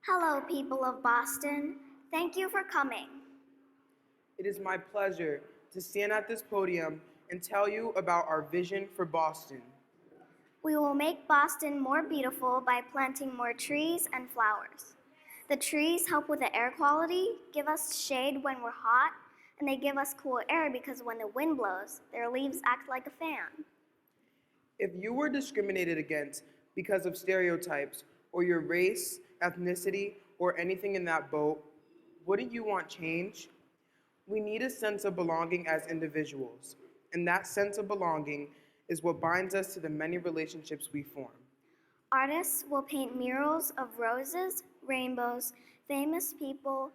Hello, people of Boston. Thank you for coming. It is my pleasure to stand at this podium and tell you about our vision for Boston. We will make Boston more beautiful by planting more trees and flowers. The trees help with the air quality, give us shade when we're hot, and they give us cool air because when the wind blows, their leaves act like a fan. If you were discriminated against because of stereotypes or your race, ethnicity, or anything in that boat, wouldn't you want change? We need a sense of belonging as individuals, and that sense of belonging is what binds us to the many relationships we form. Artists will paint murals of roses, rainbows, famous people,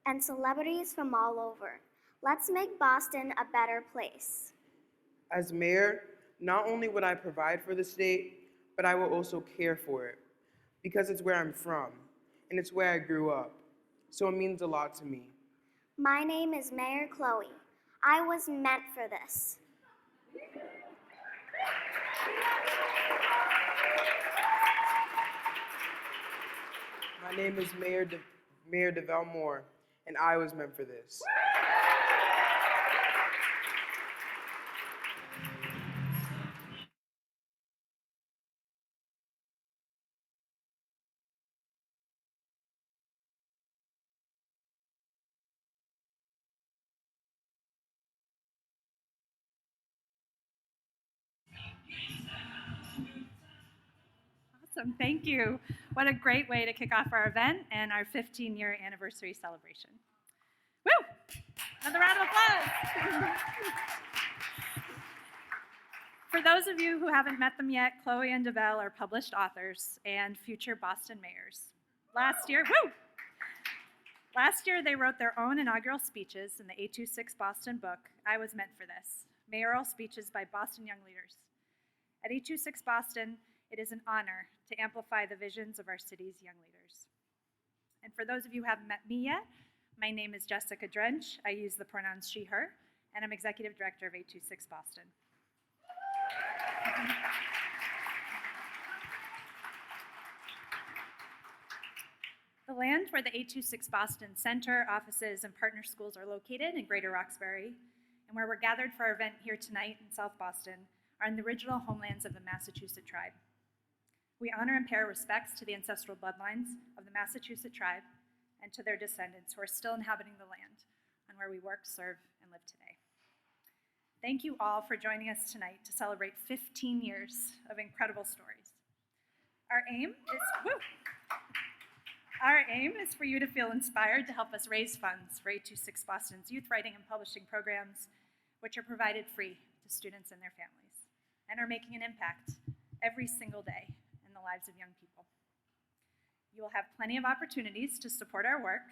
and celebrities from all over. Let's make Boston a better place. As mayor, not only would I provide for the state, but I will also care for it because it's where I'm from and it's where I grew up. So it means a lot to me. My name is Mayor Chloe. I was meant for this. My name is Mayor DeVell Moore, and I was meant for this. Awesome, thank you. What a great way to kick off our event and our 15-year anniversary celebration. Woo! Another round of applause. For those of you who haven't met them yet, Chloe and DeVell are published authors and future Boston mayors. Last year, they wrote their own inaugural speeches in the 826 Boston book, I Was Meant for This, mayoral speeches by Boston young leaders. At 826 Boston, it is an honor to amplify the visions of our city's young leaders. And for those of you who haven't met me yet, my name is Jessica Drench. I use the pronouns she, her, and I'm Executive Director of 826 Boston. The land where the 826 Boston Center, offices, and partner schools are located in Greater Roxbury, and where we're gathered for our event here tonight in South Boston, are in the original homelands of the Massachusetts tribe. We honor and pay our respects to the ancestral bloodlines of the Massachusetts tribe and to their descendants who are still inhabiting the land on where we work, serve, and live today. Thank you all for joining us tonight to celebrate 15 years of incredible stories. Our aim is for you to feel inspired to help us raise funds for 826 Boston's youth writing and publishing programs, which are provided free to students and their families, and are making an impact every single day in the lives of young people. You will have plenty of opportunities to support our work.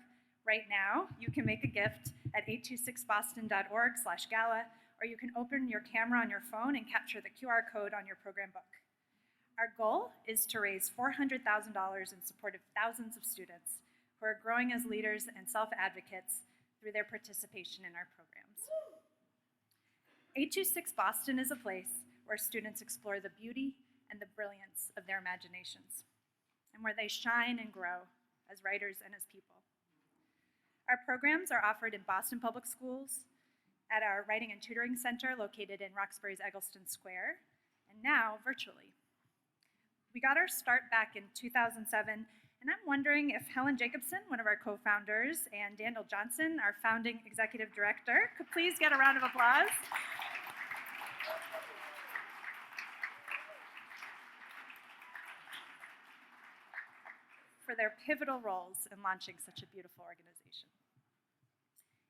Right now, you can make a gift at 826boston.org/gala, or you can open your camera on your phone and capture the QR code on your program book. Our goal is to raise $400,000 in support of thousands of students who are growing as leaders and self-advocates through their participation in our programs. 826 Boston is a place where students explore the beauty and the brilliance of their imaginations, and where they shine and grow as writers and as people. Our programs are offered in Boston Public Schools, at our Writing and Tutoring Center located in Roxbury's Eggleston Square, and now virtually. We got our start back in 2007, and I'm wondering if Helen Jacobson, one of our co-founders, and Daniel Johnson, our founding executive director, could please get a round of applause. For their pivotal roles in launching such a beautiful organization.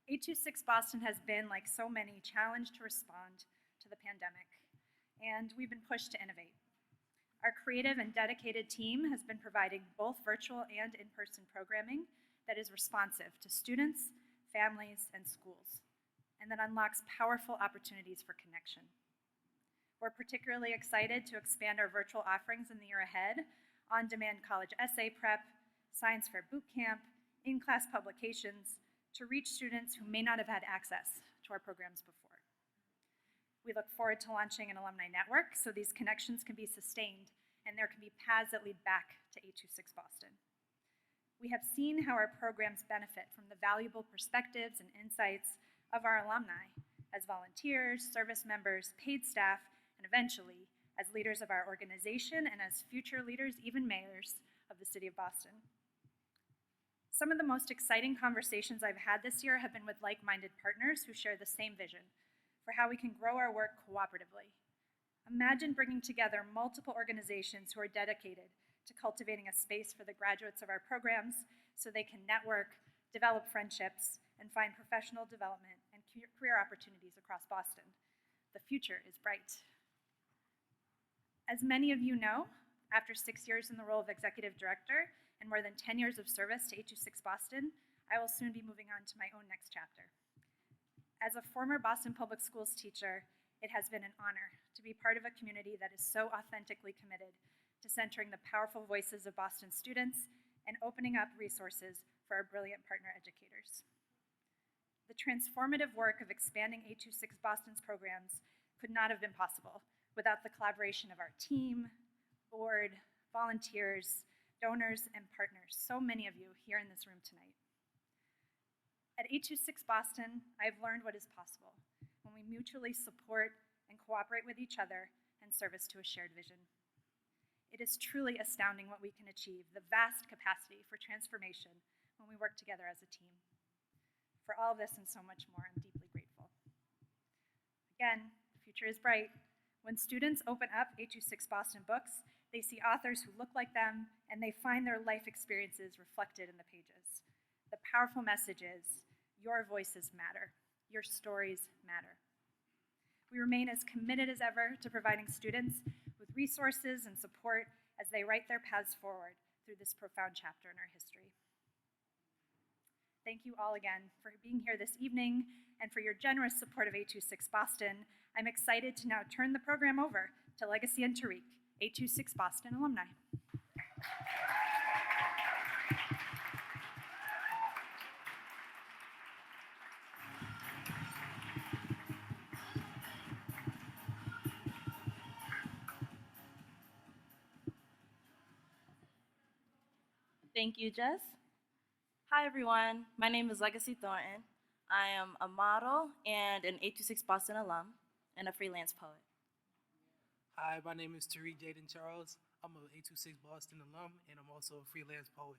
826 Boston has been, like so many, challenged to respond to the pandemic, and we've been pushed to innovate. Our creative and dedicated team has been providing both virtual and in-person programming that is responsive to students, families, and schools, and that unlocks powerful opportunities for connection. We're particularly excited to expand our virtual offerings in the year ahead: on-demand college essay prep, science fair boot camp, in-class publications, to reach students who may not have had access to our programs before. We look forward to launching an alumni network so these connections can be sustained and there can be paths that lead back to 826 Boston. We have seen how our programs benefit from the valuable perspectives and insights of our alumni as volunteers, service members, paid staff, and eventually as leaders of our organization and as future leaders, even mayors of the city of Boston. Some of the most exciting conversations I've had this year have been with like-minded partners who share the same vision for how we can grow our work cooperatively. Imagine bringing together multiple organizations who are dedicated to cultivating a space for the graduates of our programs so they can network, develop friendships, and find professional development and career opportunities across Boston. The future is bright. As many of you know, after 6 years in the role of executive director and more than 10 years of service to 826 Boston, I will soon be moving on to my own next chapter. As a former Boston Public Schools teacher, it has been an honor to be part of a community that is so authentically committed to centering the powerful voices of Boston students and opening up resources for our brilliant partner educators. The transformative work of expanding 826 Boston's programs could not have been possible without the collaboration of our team, board, volunteers, donors, and partners, so many of you here in this room tonight. At 826 Boston, I've learned what is possible when we mutually support and cooperate with each other in service to a shared vision. It is truly astounding what we can achieve, the vast capacity for transformation when we work together as a team. For all of this and so much more, I'm deeply grateful. Again, the future is bright. When students open up 826 Boston books, they see authors who look like them, and they find their life experiences reflected in the pages. The powerful message is, your voices matter. Your stories matter. We remain as committed as ever to providing students with resources and support as they write their paths forward through this profound chapter in our history. Thank you all again for being here this evening and for your generous support of 826 Boston. I'm excited to now turn the program over to Legacy and Tariq, 826 Boston alumni. Thank you, Jess. Hi, everyone. My name is Legacy Thornton. I am a model and an 826 Boston alum and a freelance poet. Hi, my name is Tariq Jaden Charles. I'm an 826 Boston alum, and I'm also a freelance poet.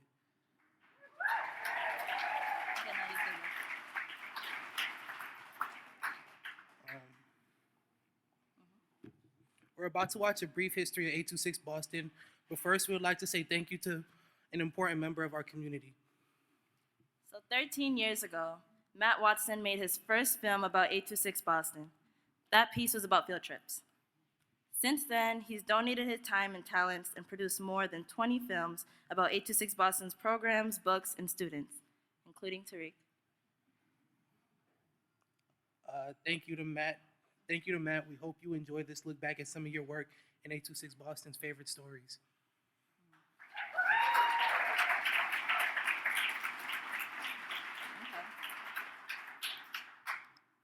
We're about to watch a brief history of 826 Boston, but first we would like to say thank you to an important member of our community. So 13 years ago, Matt Watson made his first film about 826 Boston. That piece was about field trips. Since then, he's donated his time and talents and produced more than 20 films about 826 Boston's programs, books, and students, including Tariq. Thank you to Matt. Thank you to Matt. We hope you enjoy this look back at some of your work in 826 Boston's favorite stories.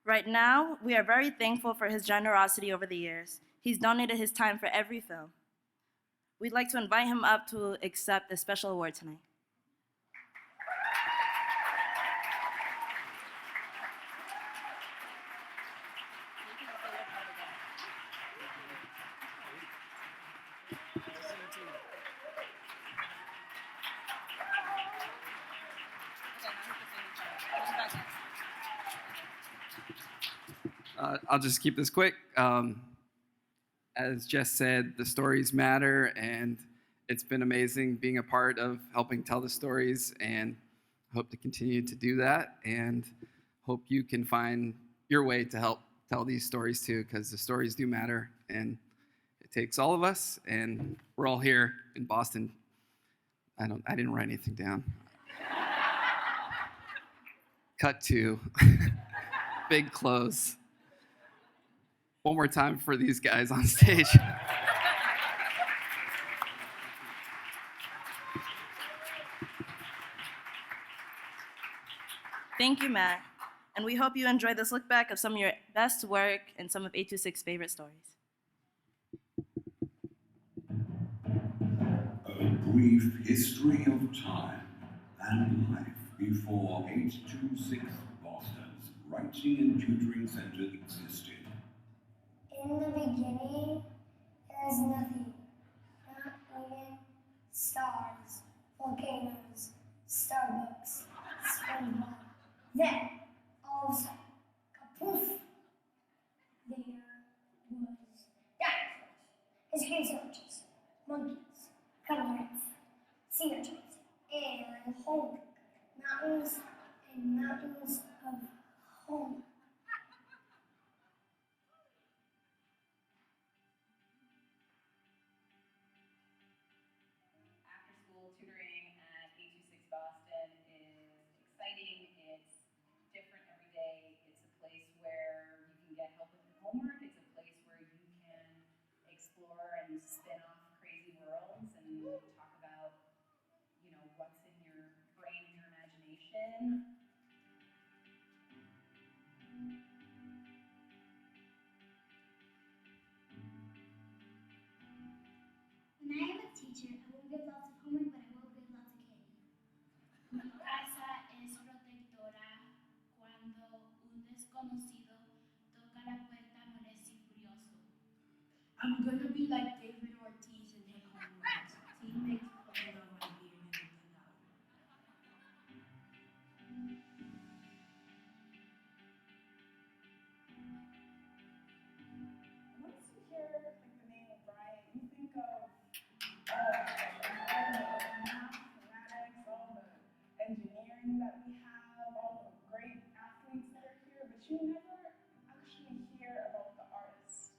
Right now, we are very thankful for his generosity over the years. He's donated his time for every film. We'd like to invite him up to accept the special award tonight. I'll just keep this quick. As Jess said, the stories matter, and it's been amazing being a part of helping tell the stories, and I hope to continue to do that, and hope you can find your way to help tell these stories too, because the stories do matter, and it takes all of us, and we're all here in Boston. I didn't write anything down. Cut to big close. One more time for these guys on stage. Thank you, Matt. And we hope you enjoy this look back of some of your best work and some of 826's favorite stories. A brief history of time. and life before 826 Boston's Writing and Tutoring Center existed. In the beginning, there is nothing, not even stars, volcanoes, Starbucks, SpongeBob. Then, all of a sudden, kapoof, there was dinosaurs, ice cream sandwiches, monkeys, cormorants, sea urchins, and homework, mountains and mountains of homework. After school tutoring at 826 Boston is exciting. It's different every day. It's a place where you can get help with your homework. It's a place where you can explore and spin off crazy worlds and talk about, what's in your brain and your imagination. When I am a teacher, I won't give lots of homework, but I will give lots of candy. Mi casa es protectora cuando un desconocido toca la puerta molesto y furioso. I'm gonna be like David Ortiz and take homework. Teammates playing on my beer and everything out. Once you hear the name of Brian, you think of all the mathematics, all the engineering that we have, all the great athletes that are here, but you never actually hear about the artists.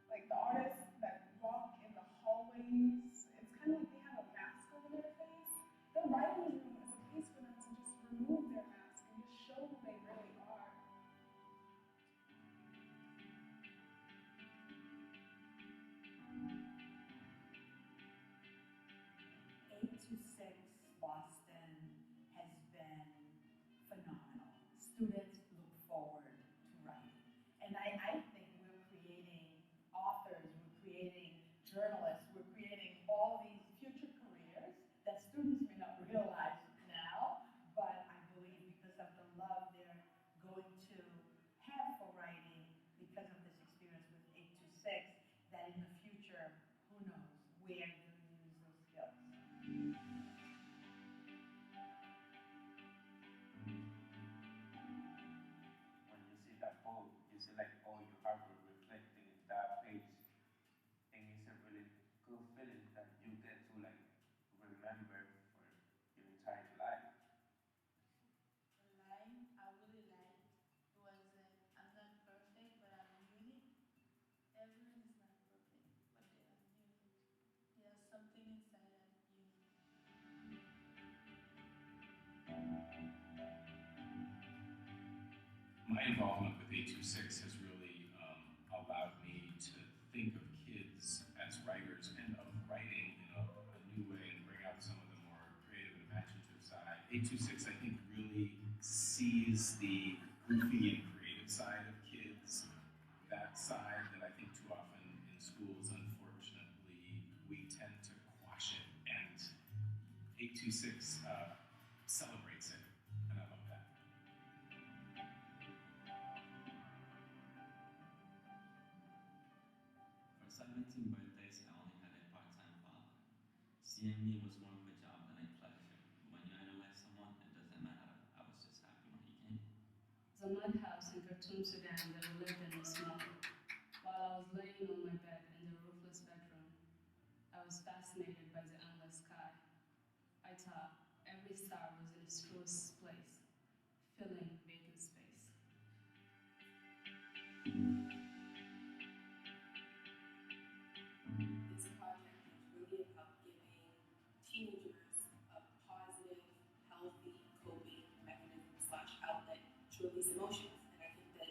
Like the artists that walk in the hallways, it's kind of like they have a mask over their face. The writing room is a place for them to just remove their mask and just show who they really are. 826 Boston has been phenomenal. Students look forward to writing. And I think we're creating authors, we're creating journalists, we're creating all these future careers that students may not realize now, but I believe because of the love they're going to have for writing, because of this experience with 826, that in the future, who knows where they'll use those skills. When you see that book, you see like all your hard work reflecting in that page, and it's a really good feeling that you get to like remember for your entire life. The line I really liked was I'm not perfect, but I'm unique. Everyone is not perfect, but they are unique. There's something inside that unique. My involvement with 826 has really allowed me to think of kids as writers and of writing in a new way and bring out some of the more creative and imaginative side. 826, I think, really sees the goofy and creative side of kids, that side that I think too often in schools, unfortunately, we tend to quash it. And 826 celebrates it, and I love that. For 17 birthdays, I only had a part-time father. Seeing me was more of a job than a pleasure. When you idolize someone, it doesn't matter. I was just happy when he came. The mud house in Khartoum, Sudan that we lived in was small. While I was laying on my bed in the roofless bedroom, I was fascinated by the endless sky. I thought every star was in its truest place, filling vacant space. This project is really about giving teenagers a positive, healthy coping mechanism / outlet to release emotions. And I think that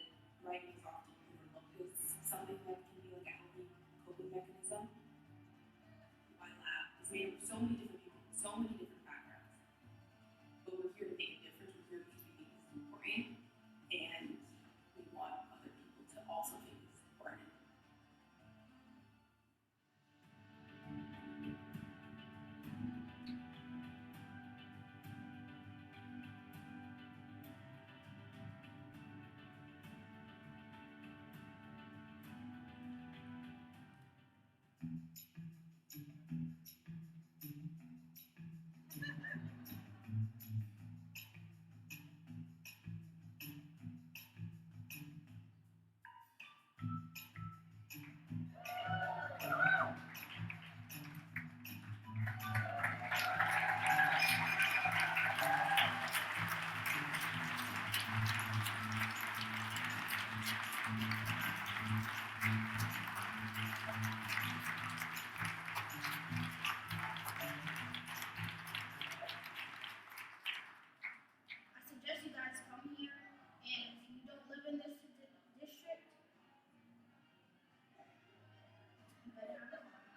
I suggest you guys come here, and if you don't live in this district, you better not come.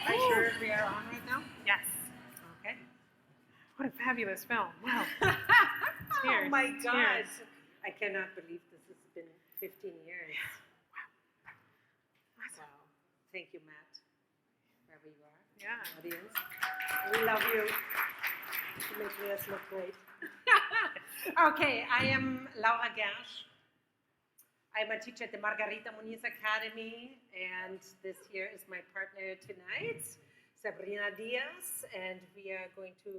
Are you sure we are on right now? Yes. Okay. What a fabulous film. Wow. Oh Tears, my tears. gosh. I cannot believe this has been 15 years. Wow. Thank you, Matt, wherever you are. Yeah. Audience. We love you. You're making us look great. Okay, I am Laura Gersh. I'm a teacher at the Margarita Muniz Academy, and this here is my partner tonight, Sabrina Diaz, and we are going to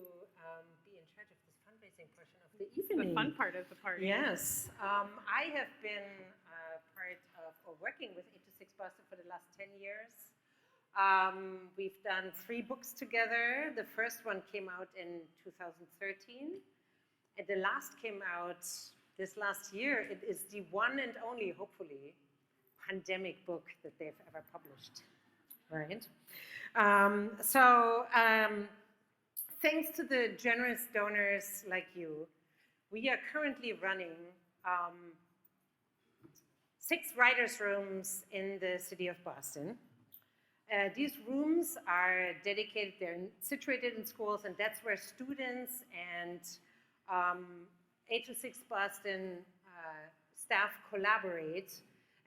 be in charge of this fundraising portion of the evening. The fun part of the party. Yes. I have been part of, or working with 826 Boston for the last 10 years. We've done 3 books together. The first one came out in 2013, and the last came out this last year. It is the one and only, hopefully, pandemic book that they've ever published, right? Thanks to the generous donors like you, we are currently running 6 writers' rooms in the city of Boston. These rooms are dedicated, they're situated in schools, and that's where students and 826 Boston staff collaborate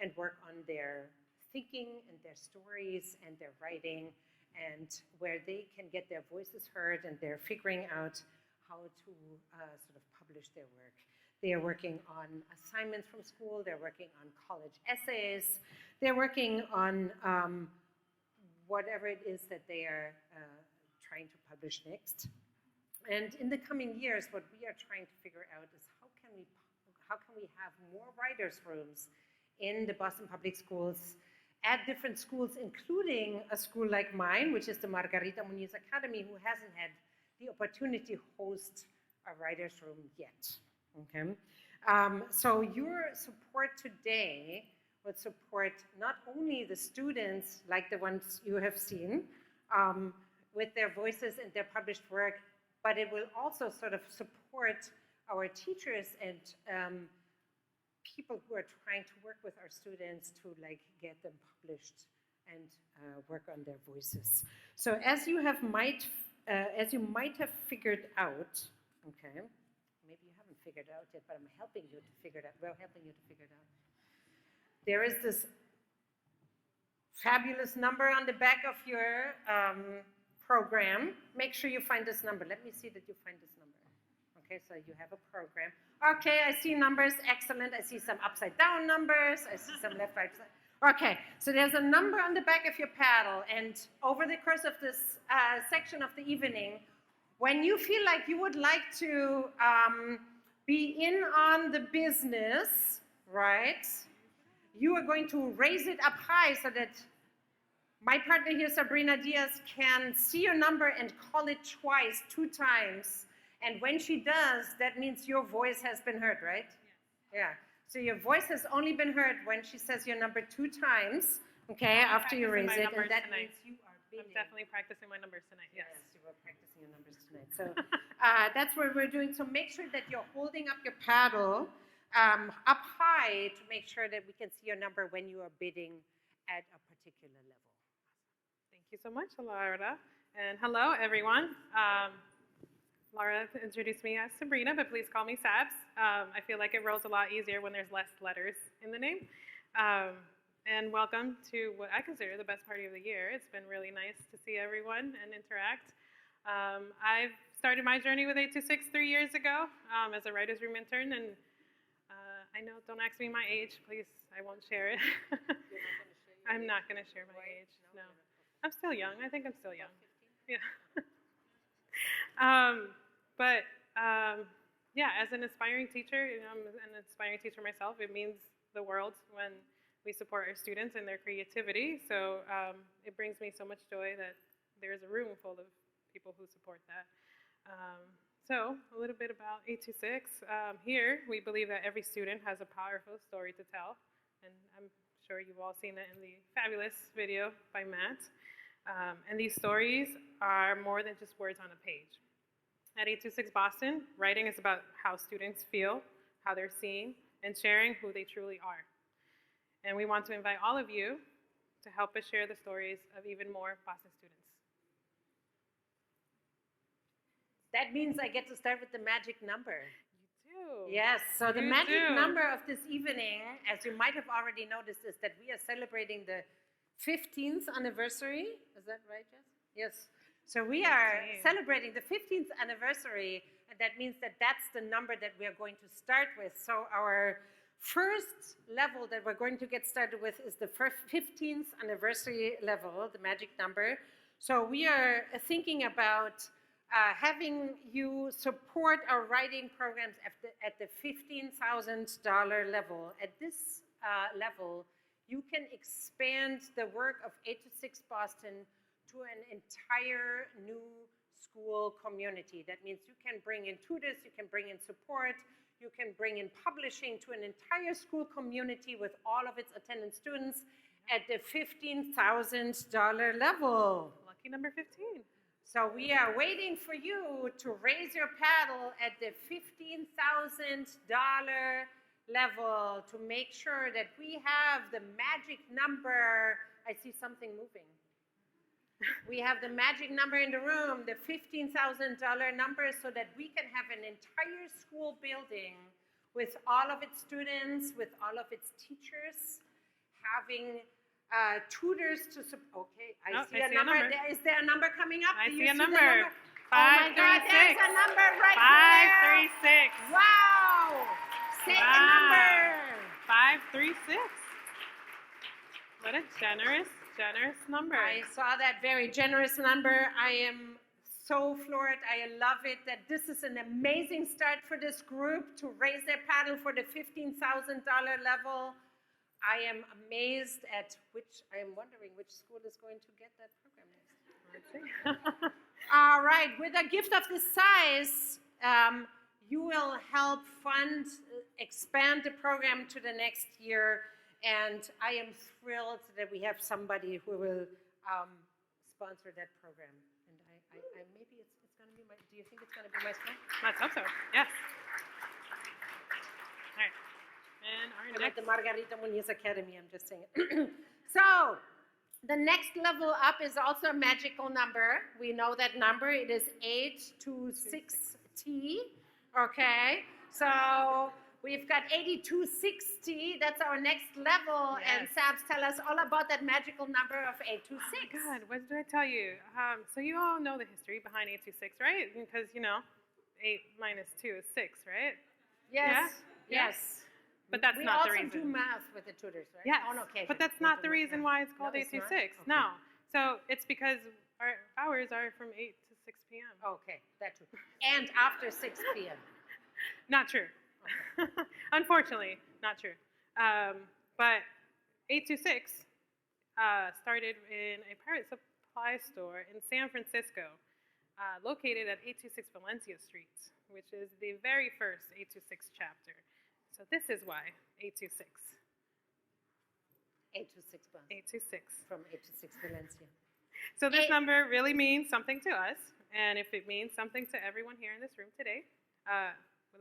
and work on their thinking and their stories and their writing, and where they can get their voices heard, and they're figuring out how to sort of publish their work. They are working on assignments from school, they're working on college essays, they're working on whatever it is that they are trying to publish next. And in the coming years, what we are trying to figure out is how can we have more writers' rooms in the Boston Public Schools, at different schools, including a school like mine, which is the Margarita Muniz Academy, who hasn't had the opportunity to host a writers' room yet. Okay, so your support today would support not only the students, like the ones you have seen, with their voices and their published work, but it will also sort of support our teachers and people who are trying to work with our students to like get them published and work on their voices. So as you might have figured out, okay, maybe you haven't figured it out yet, but I'm helping you to figure it out. We're helping you to figure it out. There is this fabulous number on the back of your program. Make sure you find this number. Let me see that you find this number. Okay, so you have a program. Okay, I see numbers. Excellent. I see some upside down numbers. I see some left, right, side. Okay, so there's a number on the back of your paddle, and over the course of this section of the evening, when you feel like you would like to be in on the business, right, you are going to raise it up high so that my partner here, Sabrina Diaz, can see your number and call it twice, 2 times. And when she does, that means your voice has been heard, right? Yeah. So your voice has only been heard when she says your number 2 times, okay, after you raise it. And that means you are bidding. I'm definitely practicing my numbers tonight, yes. Yes, you were practicing your numbers tonight. So that's what we're doing. So make sure that you're holding up your paddle up high to make sure that we can see your number when you are bidding at a particular level. Thank you so much, Laura. And hello, everyone. Laura introduced me as Sabrina, but please call me Sabs. I feel like it rolls a lot easier when there's less letters in the name. And welcome to what I consider the best party of the year. It's been really nice to see everyone and interact. I've started my journey with 826 3 years ago as a writer's room intern, and I know, don't ask me my age, please. I won't share it. I'm not going to share my age, no. I'm still young. I think I'm still young. Yeah. yeah, as an aspiring teacher, I'm an aspiring teacher myself. It means the world when we support our students and their creativity. So it brings me so much joy that there's a room full of people who support that. So a little bit about 826. Here, we believe that every student has a powerful story to tell. And I'm sure you've all seen it in the fabulous video by Matt. And these stories are more than just words on a page. At 826 Boston, writing is about how students feel, how they're seen, and sharing who they truly are. And we want to invite all of you to help us share the stories of even more Boston students. That means I get to start with the magic number. You do. Yes, so the You magic do. number of this evening, as you might have already noticed, is that we are celebrating the 15th anniversary. Is that right, Jess? Yes. So we are 15. celebrating the 15th anniversary, and that means that that's the number that we are going to start with. So our first level that we're going to get started with is the 15th anniversary level, the magic number. So we are thinking about having you support our writing programs at the $15,000 level. At this level, you can expand the work of 826 Boston to an entire new school community. That means you can bring in tutors, you can bring in support, you can bring in publishing to an entire school community with all of its attendant students at the $15,000 level. Lucky number 15. So we are waiting for you to raise your paddle at the $15,000 level to make sure that we have the magic number. I see something moving. We have the magic number in the room, the $15,000 number, so that we can have an entire school building with all of its students, with all of its teachers, having tutors to support. Okay, I see a number. Is there a number coming up? I Do see you a number. Oh my God, there's a number right there. 536. Wow. Say the number. 536. What a generous number. I saw that very generous number. I am so floored. I love it that this is an amazing start for this group to raise their paddle for the $15,000 level. I am amazed at I am wondering which school is going to get that program next. Let's see. All right, with a gift of this size, you will help expand the program to the next year. And I am thrilled that we have somebody who will sponsor that program. And I maybe it's going to be do you think it's going to be my son? Let's hope so. Yes. All right. And our I'm at next. the Margarita Muñiz Academy, I'm just saying it. So, the next level up is also a magical number. We know that number. It is 826T. Okay? So, we've got 8260. That's our next level. Yes. And Sabs, tell us all about that magical number of 826. Oh my God, what did I tell you? So you all know the history behind 826, right? Because, 8 minus 2 is 6, right? Yes. Yeah? Yes. But that's not the reason. We also do math with the tutors, right? Yes, On occasion. but that's not the reason why it's called No, it's not? 826. Okay. No. So it's because our hours are from 8 to 6 p.m. Okay, that too. And after 6 p.m. Not true. Okay. Unfortunately, not true. But 826 started in a pirate supply store in San Francisco, located at 826 Valencia Street, which is the very first 826 chapter. So this is why 826. 826 Boston. 826. From 826 Valencia. So this number really means something to us, and if it means something to everyone here in this room today,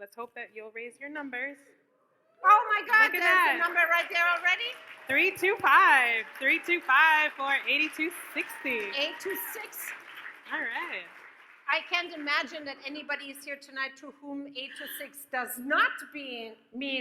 let's hope that you'll raise your numbers. Oh my God, Look at there's that. a number right there already. 325 for 8260. 826. All right. I can't imagine that anybody is here tonight to whom 826 does not mean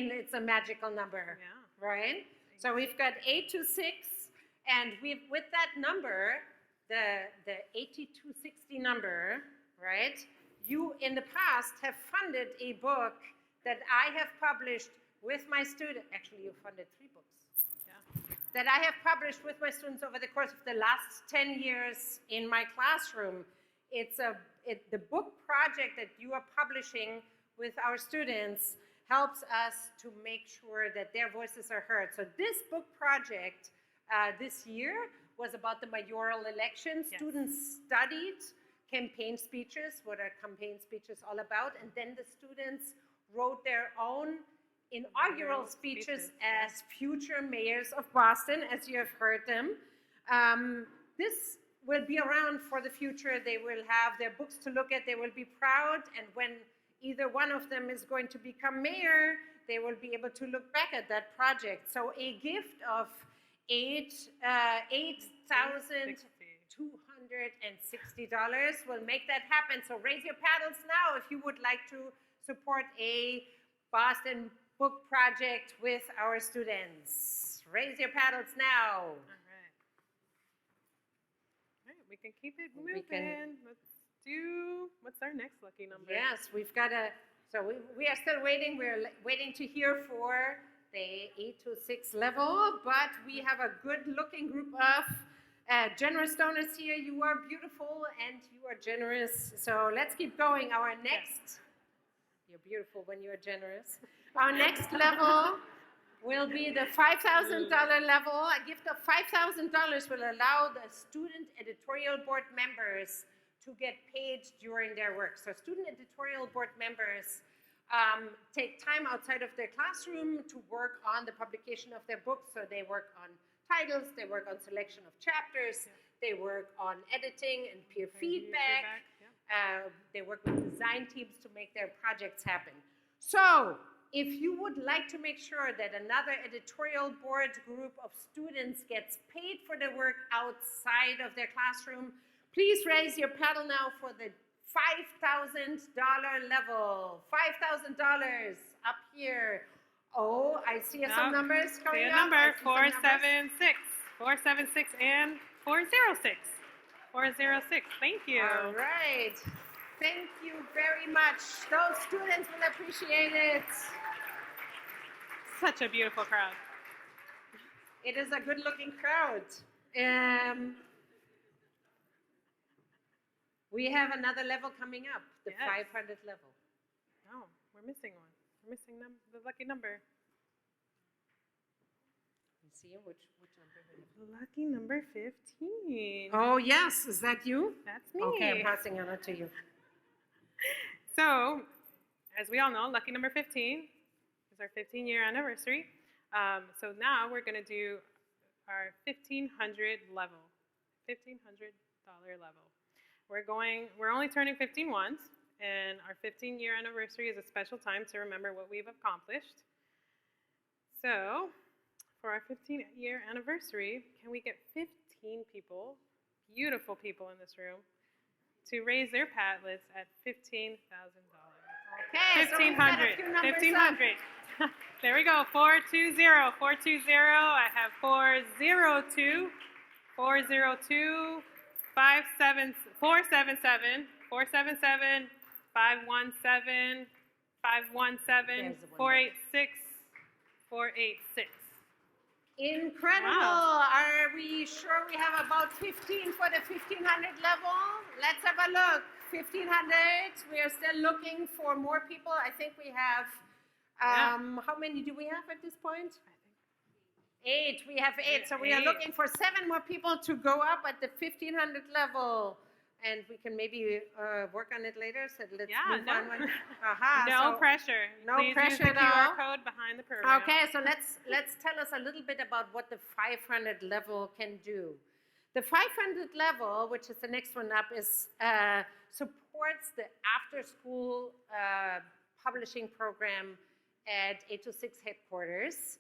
it's a magical number. Yeah. Right? So we've got 826, and with that number, the 8260 number, right? You in the past have funded a book that I have published with my students. Actually, you funded 3 books. Yeah. That I have published with my students over the course of the last 10 years in my classroom. The book project that you are publishing with our students helps us to make sure that their voices are heard. So this book project this year was about the mayoral election. Yes. Students studied campaign speeches, what are campaign speeches all about, and then the students wrote their own inaugural speeches as future mayors of Boston, as you have heard them. This will be around for the future. They will have their books to look at. They will be proud, and when either one of them is going to become mayor, they will be able to look back at that project. So a gift of $8,260 will make that happen. So raise your paddles now if you would like to support a Boston book project with our students. Raise your paddles now. All right, we can keep it moving. Let's do, what's our next lucky number? Yes, we've got so we are still waiting. We're waiting to hear for the 8 to 6 level, but we have a good-looking group of generous donors here. You are beautiful and you are generous. So let's keep going. Our next, you're beautiful when you are generous. Our next level will be the $5,000 level. A gift of $5,000 will allow the student editorial board members to get paid during their work. So student editorial board members take time outside of their classroom to work on the publication of their books. So they work on titles, they work on selection of chapters, they work on editing and peer feedback. They work with design teams to make their projects happen. So if you would like to make sure that another editorial board group of students gets paid for their work outside of their classroom, please raise your paddle now for the $5,000 level. $5,000 up here. Oh, I see some numbers coming up. See a number, 476. 476 and 406. 406, thank you. All right. Thank you very much. Those students will appreciate it. Such a beautiful crowd. It is a good-looking crowd. We have another level coming up, the 500 level. Oh, we're missing one. We're missing the lucky number. Let's see which number we have. Lucky number 15. Oh, yes. Is that you? That's me. Okay, I'm passing on it to you. So, as we all know, lucky number 15 is our 15-year anniversary. So now we're going to do our $1,500 level, $1,500 level. We're only turning 15 once, and our 15-year anniversary is a special time to remember what we've accomplished. So, for our 15-year anniversary, can we get 15 people, beautiful people in this room, to raise their paddlets at $15,000? Okay, 1,500. 1,500. There we go. 420. 420. I have 402. 402. 477. 477. 517. 517. 486. 486. Incredible. Wow. Are we sure we have about 15 for the 1,500 level? Let's have a look. 1,500. We are still looking for more people. I think we have, how many do we have at this point? 8. We have 8. So we are looking for 7 more people to go up at the 1,500 level. And we can maybe work on it later. So let's move on. No pressure. No Please pressure use the at all. QR code behind the program. Okay, so let's tell us a little bit about what the 500 level can do. The 500 level, which is the next one up, is supports the after-school publishing program at 826 headquarters.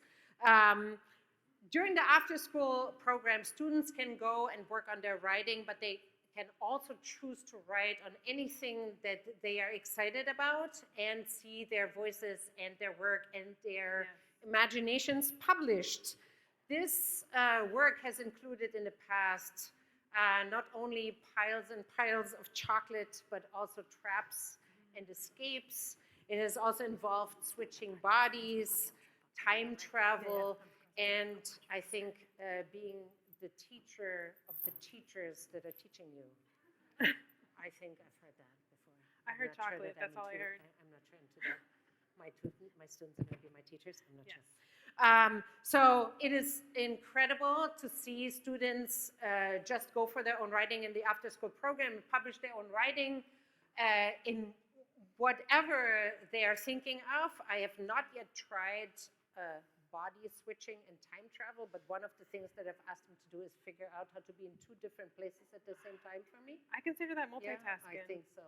During the after-school program, students can go and work on their writing, but they can also choose to write on anything that they are excited about and see their voices and their work and their imaginations published. This work has included in the past not only piles and piles of chocolate, but also traps and escapes. It has also involved switching bodies, time travel, and I think being the teacher of the teachers that are teaching you. I think I've heard that before. I heard chocolate, that's all I heard. I'm not future into my students and maybe my teachers. I'm not sure. So it is incredible to see students just go for their own writing in the after-school program and publish their own writing in whatever they are thinking of. I have not yet tried body switching and time travel, but one of the things that I've asked them to do is figure out how to be in 2 different places at the same time for me. I consider that multitasking. Yeah, I think so.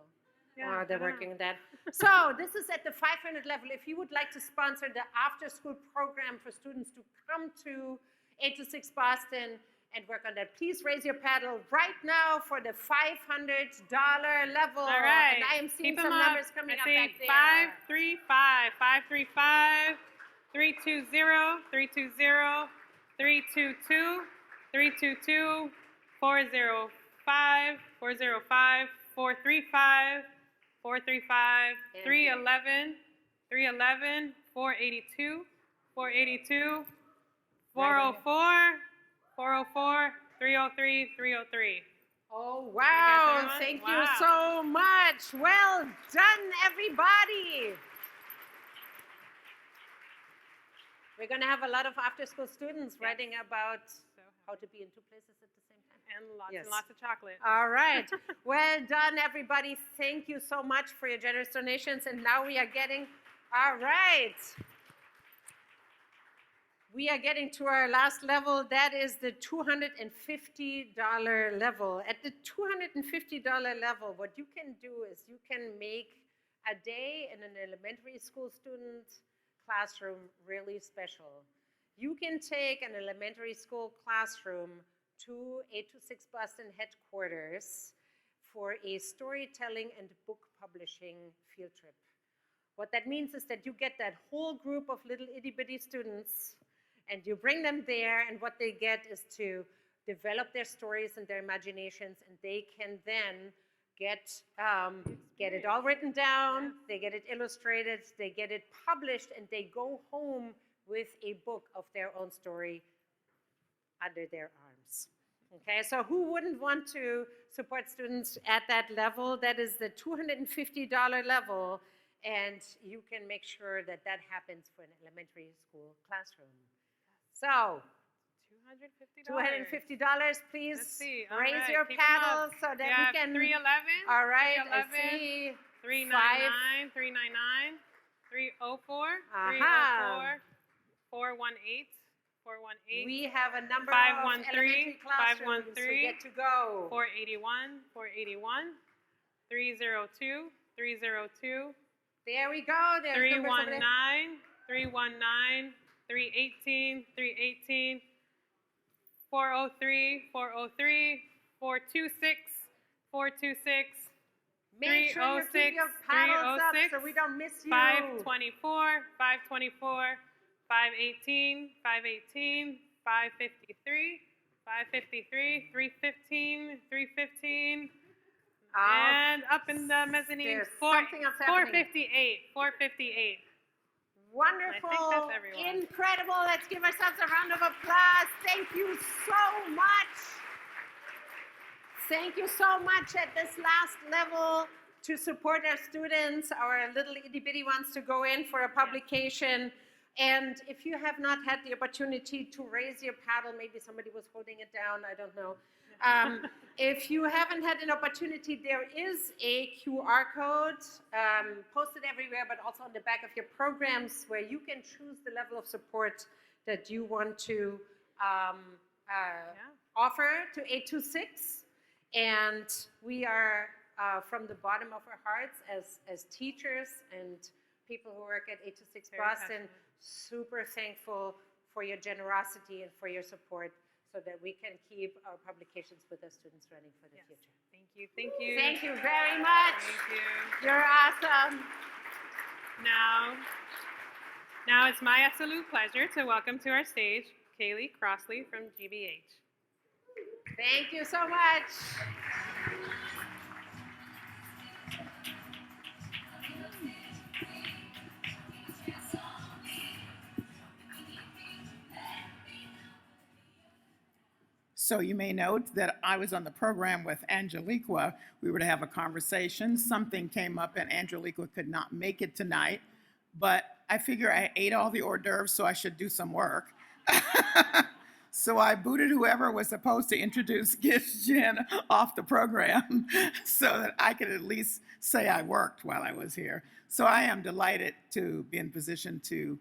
Yeah, They're I don't working on that. So this is at the 500 level. If you would like to sponsor the after-school program for students to come to 8 to 6 Boston and work on that, please raise your paddle right now for the $500 level. All right. And I am seeing Keep some them up. numbers coming I up see back there. 535, 535, 320, 320, 322, 322, 405, 405, 435, 435, 311, 311, 482, 482, 404, 404, 303, 303. Oh, wow. Thank you so much. Well done, everybody. We're going to have a lot of after-school students writing about how to be in 2 places at the same time. And lots of chocolate. All right. Well done, everybody. Thank you so much for your generous donations. And now we are getting, all right. We are getting to our last level. That is the $250 level. At the $250 level, what you can do is you can make a day in an elementary school student classroom really special. You can take an elementary school classroom to 8 to 6 Boston headquarters for a storytelling and book publishing field trip. What that means is that you get that whole group of little itty bitty students and you bring them there, and what they get is to develop their stories and their imaginations, and they can then get it all written down, they get it illustrated, they get it published, and they go home with a book of their own story under their arms. Okay, so who wouldn't want to support students at that level? That is the $250 level, and you can make sure that that happens for an elementary school classroom. So, $250, please raise your paddles so that we can. 311. All right, 311, I see. 399, 399, 304, 304, 418, 418. We have a number 513, of elementary classrooms who 513, get to go. 481, 481, 302, 302. There we go. There's 319, 319, 318, 318, 403, 403, 426, 426, Make sure you keep your paddles up so we don't miss you. 524, 524, 518, 518, 553, 553, 315, 315, and up in the mezzanine, 458, 458. Wonderful, I think that's everyone. Incredible. Let's give ourselves a round of applause. Thank you so much. Thank you so much at this last level to support our students, our little itty bitty ones to go in for a publication. And if you have not had the opportunity to raise your paddle, maybe somebody was holding it down, I don't know. If you haven't had an opportunity, there is a QR code posted everywhere, but also on the back of your programs where you can choose the level of support that you want to offer to 826. And we are, from the bottom of our hearts, as teachers and people who work at 826 Boston, super thankful for your generosity and for your support, so that we can keep our publications with our students running for the future. Thank you, thank you. Thank you very much. Thank you. You're awesome. Now it's my absolute pleasure to welcome to our stage Callie Crossley from GBH. Thank you so much. So you may note that I was on the program with Angeliqua. We were to have a conversation. Something came up and Angeliqua could not make it tonight, but I figure I ate all the hors d'oeuvres, so I should do some work. So I booted whoever was supposed to introduce Gish Jen off the program so that I could at least say I worked while I was here. So I am delighted to be in position to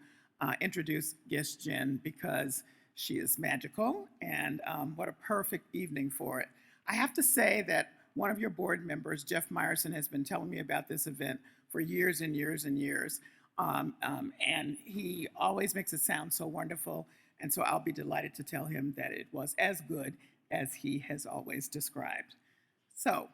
introduce Gish Jen because she is magical, and what a perfect evening for it. I have to say that one of your board members, Jeff Meyerson, has been telling me about this event for years and years and years, and he always makes it sound so wonderful, and so I'll be delighted to tell him that it was as good as he has always described. So,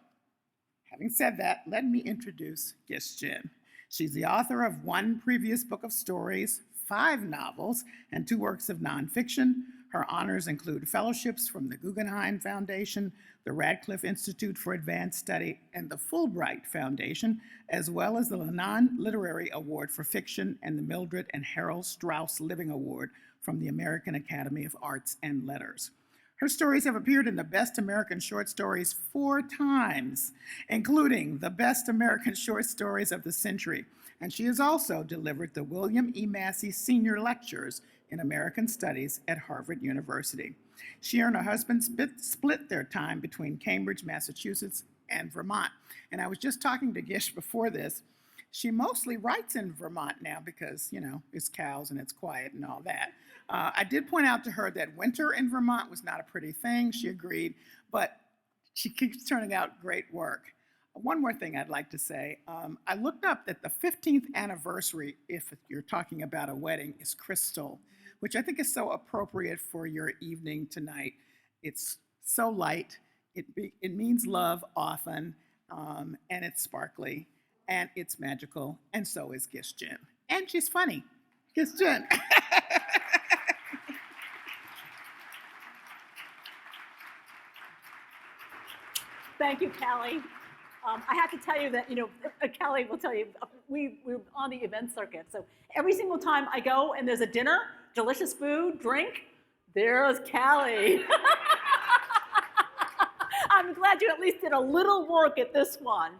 having said that, let me introduce Gish Jen. She's the author of 1 previous book of stories, 5 novels, and 2 works of nonfiction. Her honors include fellowships from the Guggenheim Foundation, the Radcliffe Institute for Advanced Study, and the Fulbright Foundation, as well as the Lenon Literary Award for Fiction and the Mildred and Harold Strauss Living Award from the American Academy of Arts and Letters. Her stories have appeared in the Best American Short Stories 4 times, including the Best American Short Stories of the Century, and she has also delivered the William E. Massey Senior Lectures in American Studies at Harvard University. She and her husband split their time between Cambridge, Massachusetts, and Vermont. And I was just talking to Gish before this. She mostly writes in Vermont now because, you know, it's cows and it's quiet and all that. I did point out to her that winter in Vermont was not a pretty thing. She agreed, but she keeps turning out great work. One more thing I'd like to say. I looked up that the 15th anniversary, if you're talking about a wedding, is crystal, which I think is so appropriate for your evening tonight. It's so light, it means love often, and it's sparkly, and it's magical, and so is Gish Jen. And she's funny. Gish Jen. Thank you, Callie. I have to tell you that, you know, Callie will tell you, we're on the event circuit. So every single time I go and there's a dinner, delicious food, drink, there's Callie. I'm glad you at least did a little work at this one.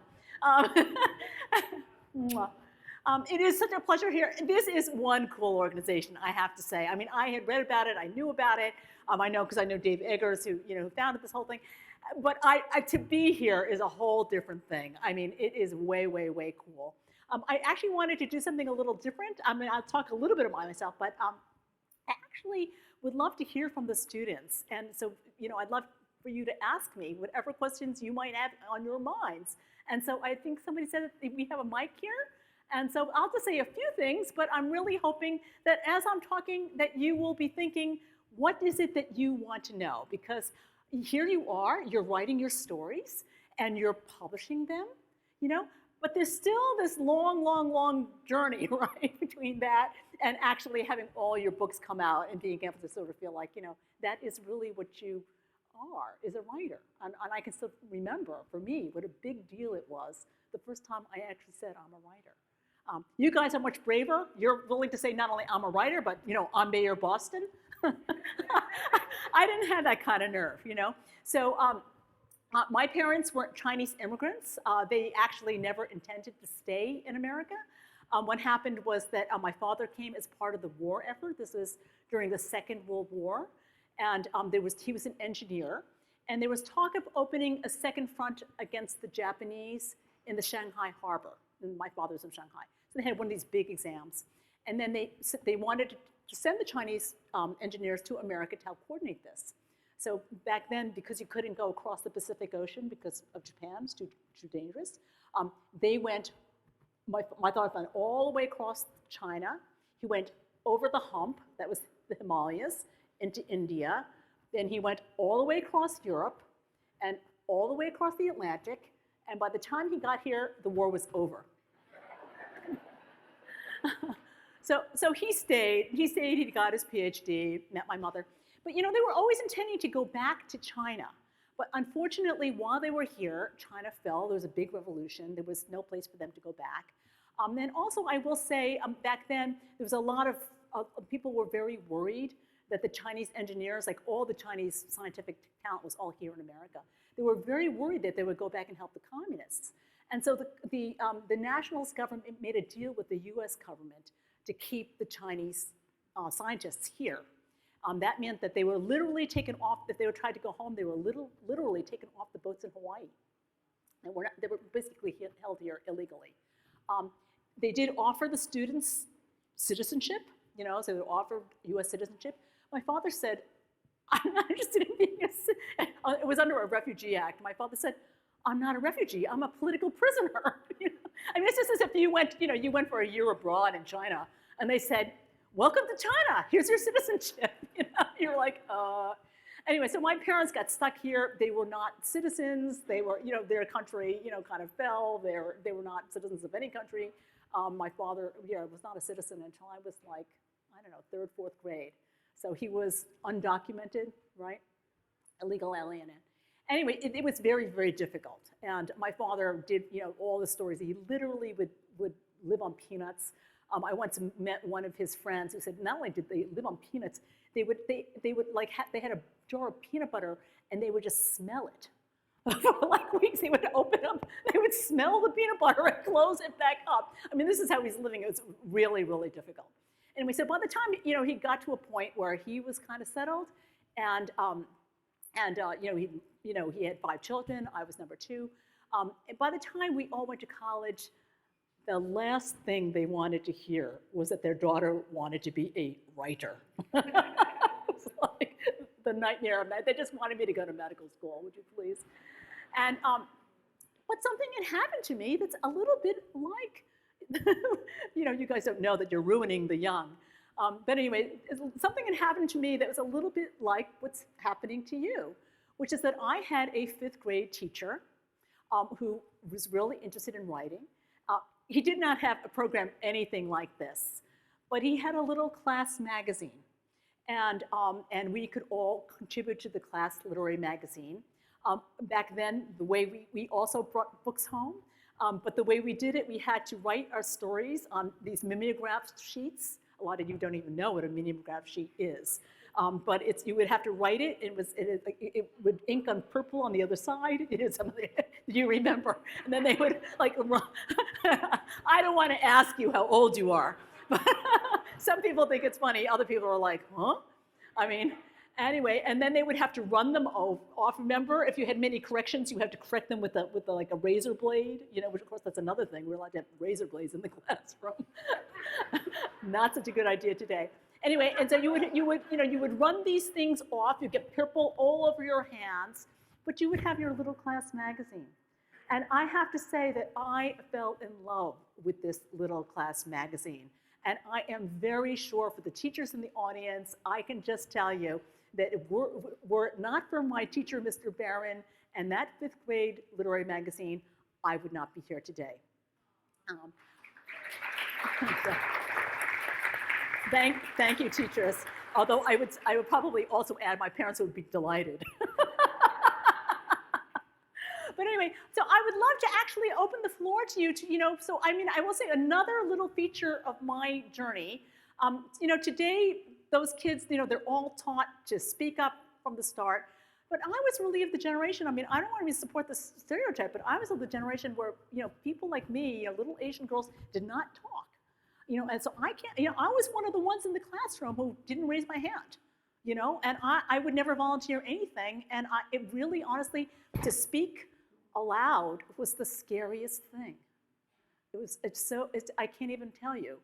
It is such a pleasure here. This is one cool organization, I have to say. I mean, I had read about it, I knew about it. I know because I know Dave Eggers, who founded this whole thing. But to be here is a whole different thing. I mean, it is way, way, way cool. I actually wanted to do something a little different. I mean, I'll talk a little bit about myself, but I actually would love to hear from the students. And so, I'd love for you to ask me whatever questions you might have on your minds. And so I think somebody said that we have a mic here. And so I'll just say a few things, but I'm really hoping that as I'm talking, that you will be thinking, what is it that you want to know? Because here you are, you're writing your stories and you're publishing them, but there's still this long, long, long journey, right, between that and actually having all your books come out and being able to sort of feel like, that is really what you are, is a writer. And I can still remember, for me, what a big deal it was the first time I actually said I'm a writer. You guys are much braver. You're willing to say not only I'm a writer, but, I'm Mayor Boston. I didn't have that kind of nerve, So my parents weren't Chinese immigrants. They actually never intended to stay in America. What happened was that my father came as part of the war effort. This was during the Second World War. And he was an engineer. And there was talk of opening a second front against the Japanese in the Shanghai harbor. And my father was from Shanghai. So they had one of these big exams. And then they wanted to send the Chinese engineers to America to help coordinate this. So back then, because you couldn't go across the Pacific Ocean because of Japan, it's too dangerous, they went, my father went all the way across China. He went over the hump, that was the Himalayas, into India. Then he went all the way across Europe and all the way across the Atlantic. And by the time he got here, the war was over. So he stayed, he got his PhD, met my mother. But they were always intending to go back to China. But unfortunately, while they were here, China fell. There was a big revolution. There was no place for them to go back. Then also, I will say, back then, there was a lot of people were very worried that the Chinese engineers, like all the Chinese scientific talent was all here in America. They were very worried that they would go back and help the communists. And so the nationalist government made a deal with the US government to keep the Chinese scientists here. That meant that they were literally taken off, if they were trying to go home, they were literally taken off the boats in Hawaii. And they were basically held here illegally. They did offer the students citizenship, so they offered US citizenship. My father said, I'm not interested in being it was under a Refugee Act. My father said, I'm not a refugee, I'm a political prisoner. I mean, it's just as if you went, you went for a year abroad in China, and they said, welcome to China, here's your citizenship. You're like, Anyway, so my parents got stuck here. They were not citizens. They were, their country, kind of fell. They were not citizens of any country. My father, was not a citizen until I was like, I don't know, third, fourth grade. So he was undocumented, right? Illegal alien. Anyway, it was very, very difficult. And my father did, all the stories. He literally would live on peanuts. I once met one of his friends who said not only did they live on peanuts, they would like they had a jar of peanut butter and they would just smell it. For like weeks, they would open up, they would smell the peanut butter and close it back up. I mean, this is how he's living. It was really, really difficult. And we said by the time he got to a point where he was kind of settled, and he had 5 children. I was number 2. And by the time we all went to college, the last thing they wanted to hear was that their daughter wanted to be a writer. It was like the nightmare of that. They just wanted me to go to medical school, would you please? And but something had happened to me that's a little bit like, you guys don't know that you're ruining the young. But anyway, something had happened to me that was a little bit like what's happening to you, which is that I had a 5th grade teacher who was really interested in writing. He did not have a program anything like this, but he had a little class magazine. And we could all contribute to the class literary magazine. Back then, the way we also brought books home, but the way we did it, we had to write our stories on these mimeograph sheets. A lot of you don't even know what a mimeograph sheet is. But you would have to write it. It would ink on purple on the other side. It is something you remember. And then they would like, I don't want to ask you how old you are. But some people think it's funny. Other people are like, huh? I mean, anyway. And then they would have to run them off. Remember, if you had many corrections, you have to correct them with like a razor blade. Which of course that's another thing. We're allowed to have razor blades in the classroom. Not such a good idea today. Anyway, and so you would run these things off. You get purple all over your hands, but you would have your little class magazine. And I have to say that I fell in love with this little class magazine. And I am very sure for the teachers in the audience, I can just tell you that if were it not for my teacher, Mr. Barron, and that 5th grade literary magazine, I would not be here today. Thank you, teachers. Although I would probably also add my parents would be delighted. But anyway, so I would love to actually open the floor to you so I mean, I will say another little feature of my journey. Today, those kids, they're all taught to speak up from the start. But I was really of the generation, I mean, I don't want to support the stereotype, but I was of the generation where, people like me, little Asian girls, did not talk. And so I can't, I was one of the ones in the classroom who didn't raise my hand, and I would never volunteer anything. And it really, honestly, to speak aloud was the scariest thing. I can't even tell you.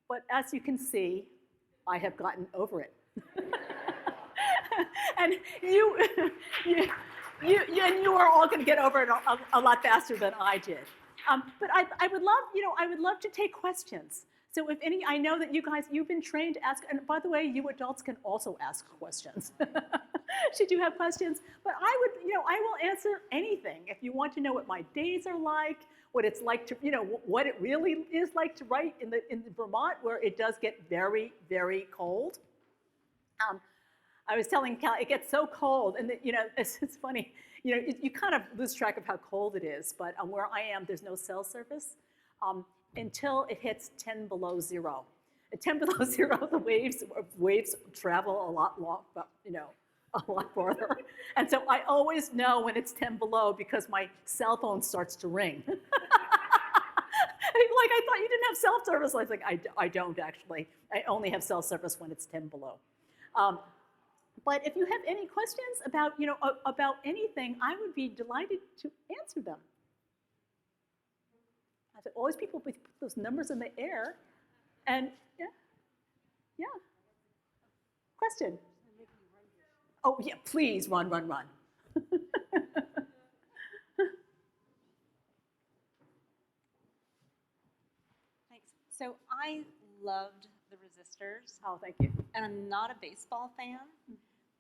But as you can see, I have gotten over it. And you are all going to get over it a lot faster than I did. But I would love to take questions. So if any, I know that you guys, you've been trained to ask, and by the way, you adults can also ask questions. Should you have questions? But I will answer anything. If you want to know what my days are like, what it's like to, what it really is like to write in Vermont, where it does get very, very cold. I was telling Callie, it gets so cold, and it's funny. You kind of lose track of how cold it is, but where I am, there's no cell service until it hits 10 below 0. At 10 below zero, the waves travel a lot long, a lot farther. And so I always know when it's 10 below because my cell phone starts to ring. And people are like, I thought you didn't have cell service. I was like, I don't actually. I only have cell service when it's 10 below. But if you have any questions about, about anything, I would be delighted to answer them. I said, all these people put those numbers in the air, and yeah. Question? Oh yeah, please run. Thanks. So I loved The Resistors. Oh, thank you. And I'm not a baseball fan,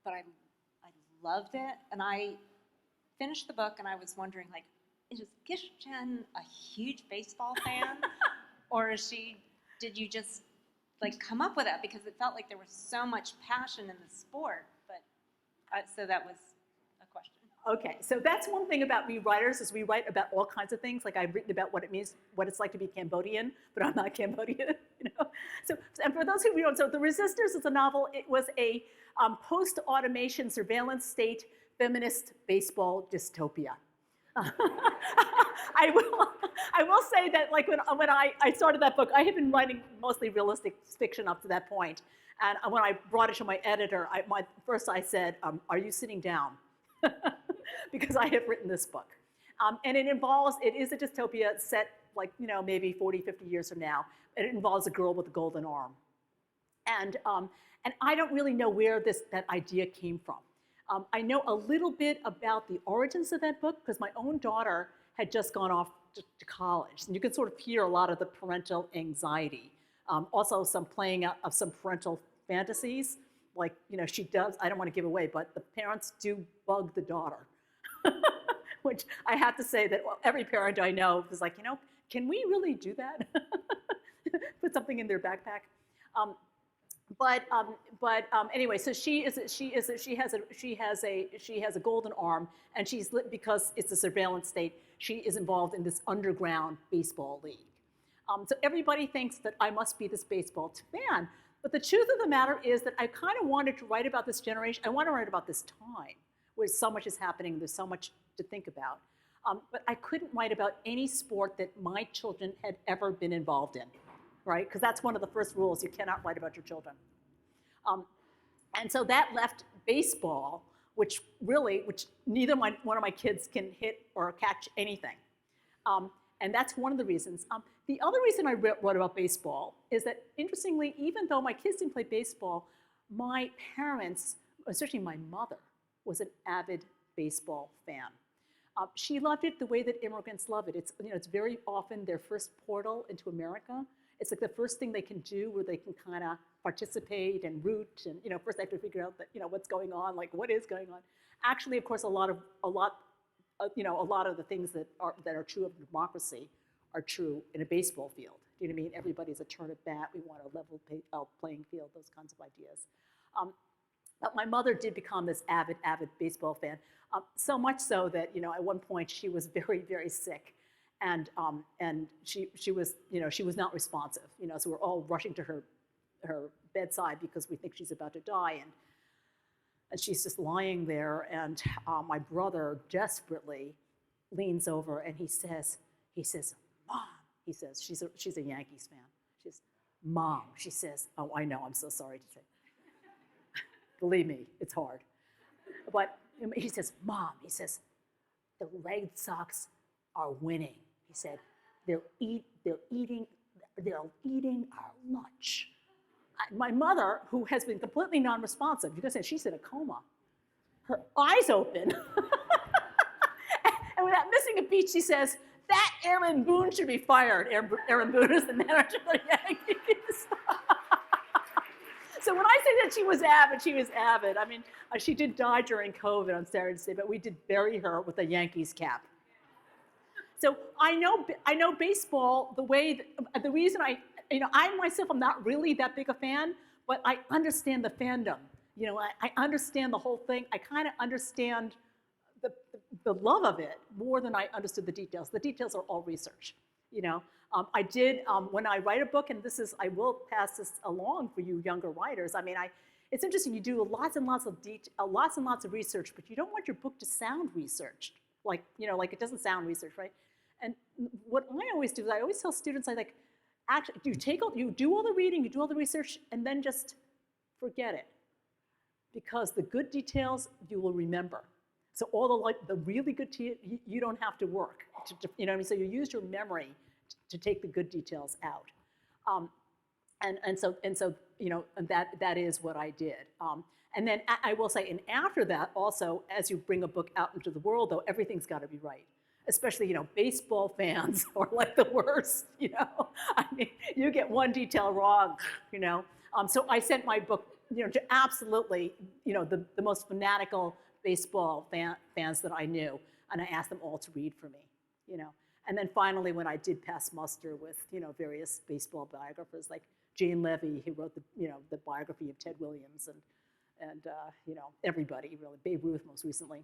but I loved it. And I finished the book and I was wondering, like, is Gish Jen a huge baseball fan? Or did you just like come up with that? Because it felt like there was so much passion in the sport, but so that was a question. Okay, so that's one thing about we writers is we write about all kinds of things. Like I've written about what it means, what it's like to be Cambodian, but I'm not Cambodian, So, and for those who don't, so The Resistors is a novel. It was a post-automation surveillance state feminist baseball dystopia. I will say that like when I started that book, I had been writing mostly realistic fiction up to that point. And when I brought it to my editor, I said, are you sitting down? Because I have written this book. And it is a dystopia set like, maybe 40, 50 years from now. And it involves a girl with a golden arm. And I don't really know where that idea came from. I know a little bit about the origins of that book because my own daughter had just gone off to college. And you can sort of hear a lot of the parental anxiety. Also some playing out of some parental fantasies. Like, she does, I don't want to give away, but the parents do bug the daughter. Which I have to say that every parent I know is like, can we really do that? Put something in their backpack. Anyway, so she has a golden arm, and because it's a surveillance state, she is involved in this underground baseball league. So everybody thinks that I must be this baseball fan, but the truth of the matter is that I kind of wanted to write about this generation. I want to write about this time where so much is happening. There's so much to think about, but I couldn't write about any sport that my children had ever been involved in. Right? Because that's one of the first rules. You cannot write about your children. And so that left baseball, which neither one of my kids can hit or catch anything. And that's one of the reasons. The other reason I wrote about baseball is that, interestingly, even though my kids didn't play baseball, my parents, especially my mother, was an avid baseball fan. She loved it the way that immigrants love it. It's very often their first portal into America. It's like the first thing they can do where they can kind of participate and root and, first they have to figure out that, what's going on, like what is going on. Actually, of course, a lot of the things that are true of democracy are true in a baseball field. Do you know what I mean? Everybody's a turn at bat. We want a level playing field, those kinds of ideas. But my mother did become this avid baseball fan, so much so that, at one point she was very, very sick. And she was not responsive, so we're all rushing to her bedside because we think she's about to die, and she's just lying there, and my brother desperately leans over and he says, Mom, he says, she's a Yankees fan. She says, Mom, she says, oh, I know, I'm so sorry to say. Believe me, it's hard. But he says, Mom, he says, the Red Sox are winning. He said, they're eating our lunch. My mother, who has been completely non-responsive, you can say she's in a coma, her eyes open. And without missing a beat, she says, that Aaron Boone should be fired. Aaron Boone is the manager of the Yankees. So when I say that she was avid. I mean, she did die during COVID on Saturday, but we did bury her with a Yankees cap. So I know baseball the reason I myself am not really that big a fan, but I understand the fandom. I understand the whole thing. I kind of understand the love of it more than I understood the details. The details are all research. you know. I did, when I write a book, and this is, I will pass this along for you younger writers. I mean, it's interesting, you do lots and lots of research, but you don't want your book to sound researched. Like, you know, like it doesn't sound research, right? And what I always do is I always tell students, actually, you do all the reading, you do all the research, and then just forget it. Because the good details you will remember. So all the really good you don't have to work. You know what I mean? So you use your memory to take the good details out. And so you know, that is what I did. And then I will say, and after that also, as you bring a book out into the world, though, everything's got to be right. Especially, you know, baseball fans are like the worst, you know. I mean, you get one detail wrong, you know. So I sent my book, you know, to absolutely, you know, the most fanatical baseball fans that I knew, and I asked them all to read for me, you know. And then finally, when I did pass muster with, you know, various baseball biographers like Jane Levy, who wrote the biography of Ted Williams, and you know, everybody really, Babe Ruth most recently.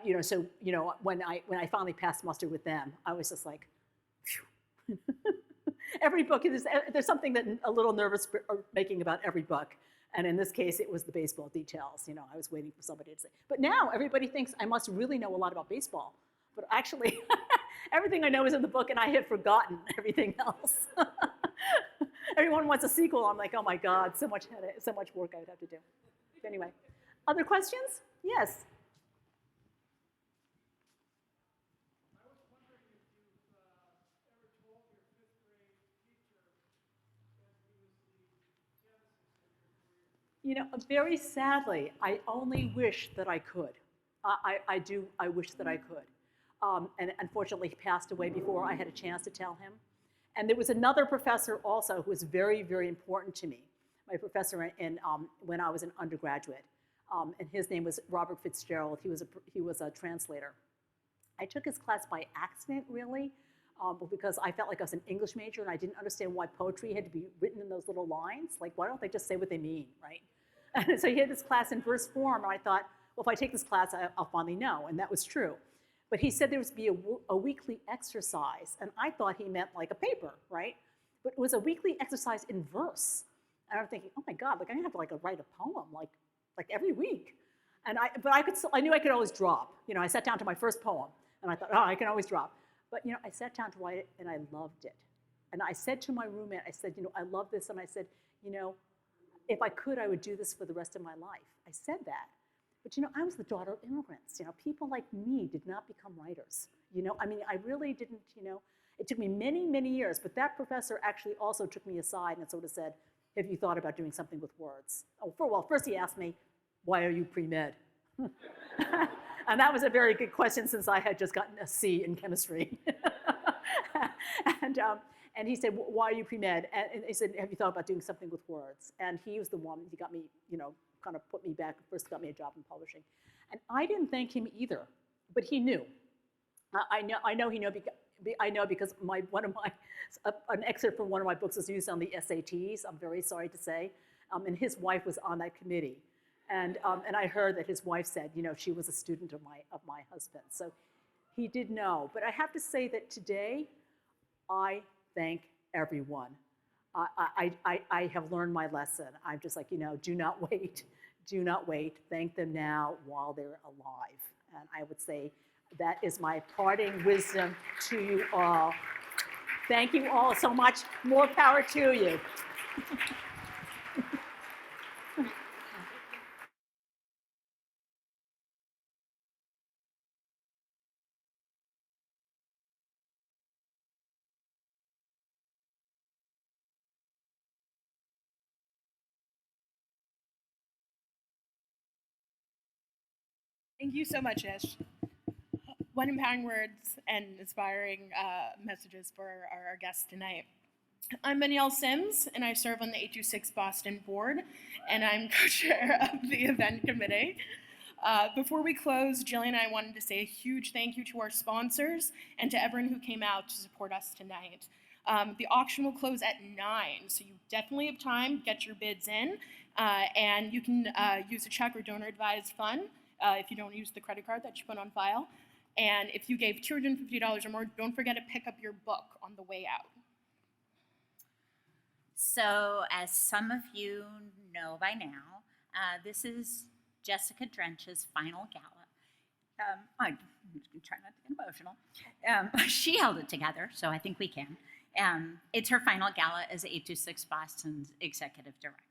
You know, so you know, when I finally passed muster with them, I was just like, phew. Every book there's something that a little nervous making about every book, and in this case, it was the baseball details. You know, I was waiting for somebody to say. But now everybody thinks I must really know a lot about baseball, but actually, everything I know is in the book, and I have forgotten everything else. Everyone wants a sequel. I'm like, oh my God, so much work I would have to do. Anyway, other questions? Yes. You know, very sadly, I only wish that I could. I wish that I could. And unfortunately, he passed away before I had a chance to tell him. And there was another professor also who was very, very important to me, my professor when I was an undergraduate. And his name was Robert Fitzgerald. He was a translator. I took his class by accident, really, because I felt like I was an English major and I didn't understand why poetry had to be written in those little lines. Like, why don't they just say what they mean, right? And so he had this class in verse form, and I thought, well, if I take this class, I'll finally know, and that was true. But he said there was to be a weekly exercise, and I thought he meant like a paper, right? But it was a weekly exercise in verse. And I'm thinking, oh my God, like I'm gonna have to like write a poem like every week. And I knew I could always drop. You know, I sat down to my first poem, and I thought, oh, I can always drop. But you know, I sat down to write it, and I loved it. And I said to my roommate, I said, you know, I love this, and I said, you know, if I could, I would do this for the rest of my life. I said that. But you know, I was the daughter of immigrants. You know, people like me did not become writers. You know, I mean, I really didn't, you know, it took me many, many years, but that professor actually also took me aside and sort of said, have you thought about doing something with words? Oh, well, first he asked me, why are you pre-med? And that was a very good question since I had just gotten a C in chemistry. And he said, why are you pre-med? And he said, have you thought about doing something with words? And he was the one, he got me, you know, kind of put me back, first got me a job in publishing. And I didn't thank him either, but he knew. I know he knew, I know because an excerpt from one of my books was used on the SATs, I'm very sorry to say, and his wife was on that committee. And I heard that his wife said, you know, she was a student of my husband. So he did know. But I have to say that today, I thank everyone. I have learned my lesson. I'm just like, you know, do not wait. Do not wait. Thank them now while they're alive. And I would say that is my parting wisdom to you all. Thank you all so much. More power to you. Thank you so much, Gish. What empowering words and inspiring messages for our guests tonight. I'm Danielle Sims, and I serve on the 826 Boston board, and I'm co-chair of the event committee. Before we close, Jillian and I wanted to say a huge thank you to our sponsors and to everyone who came out to support us tonight. The auction will close at 9, so you definitely have time, get your bids in, and you can use a check or donor advised fund if you don't use the credit card that you put on file. And if you gave $250 or more, don't forget to pick up your book on the way out. So, as some of you know by now, this is Jessica Drench's final gala. I'm trying not to get emotional. She held it together, so I think we can. It's her final gala as 826 Boston's executive director.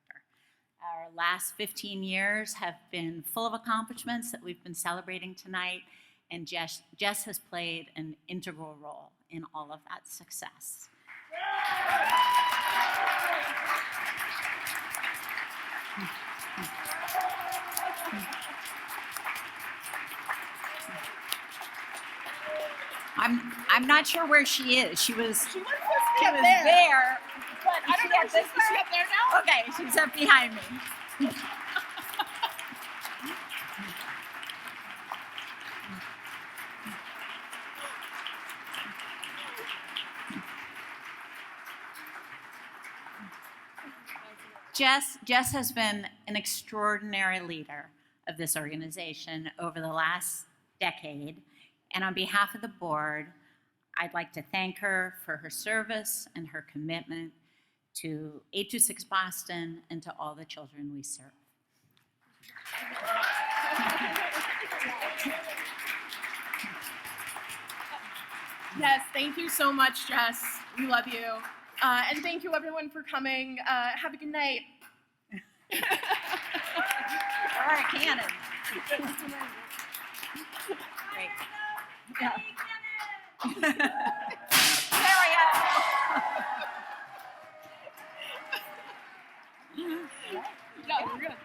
Our last 15 years have been full of accomplishments that we've been celebrating tonight, and Jess has played an integral role in all of that success. I'm not sure where she is. She was there, but I don't know. Is she up there now? Okay, she's up behind me. Jess has been an extraordinary leader of this organization over the last decade, and on behalf of the board, I'd like to thank her for her service and her commitment to 826 Boston and to all the children we serve. Yes, thank you so much, Jess. We love you. And thank you, everyone, for coming. Have a good night. All right, Cannon. Great. Yeah. Yeah, we're good.